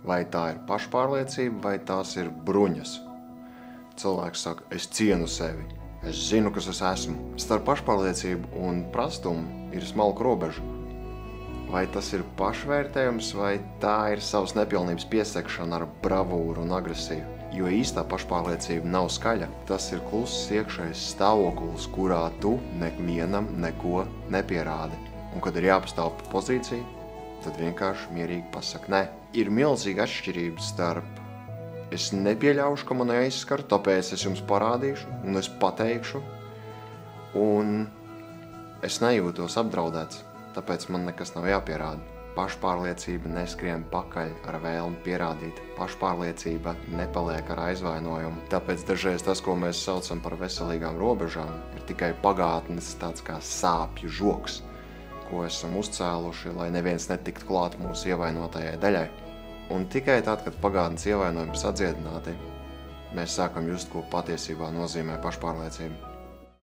Vai tā ir pašpārliecība, vai tās ir bruņas? Cilvēks saka, es cienu sevi, es zinu, kas es esmu. Starp pašpārliecību un prastumu ir smalka robeža. Vai tas ir pašvērtējums, vai tā ir savas nepilnības piesakšana ar bravūru un agresiju? Jo īstā pašpārliecība nav skaļa. Tas ir kluss iekšējs stāvoklis, kurā tu nevienam neko nepierādi. Un, kad ir jāpastāv pa pozīciju, tad vienkārši mierīgi pasaka nē. Ir milzīga atšķirība starp es nepieļaušu, ka mani aizskar, tāpēc es jums parādīšu un es pateikšu, un es nejūtos apdraudēts, tāpēc man nekas nav jāpierāda. Pašpārliecība neskrien pakaļ ar vēlmi pierādīt. Pašpārliecība nepaliek ar aizvainojumu. Tāpēc dažreiz tas, ko mēs saucam par veselīgām robežām, ir tikai pagātnes tāds kā sāpju žoks, ko esam uzcēluši, lai neviens netiktu klāt mūsu ievainotajai daļai. Un tikai tad, kad pagātnes ievainojumi sadziedināti, mēs sākam just, ko patiesībā nozīmē pašpārliecība.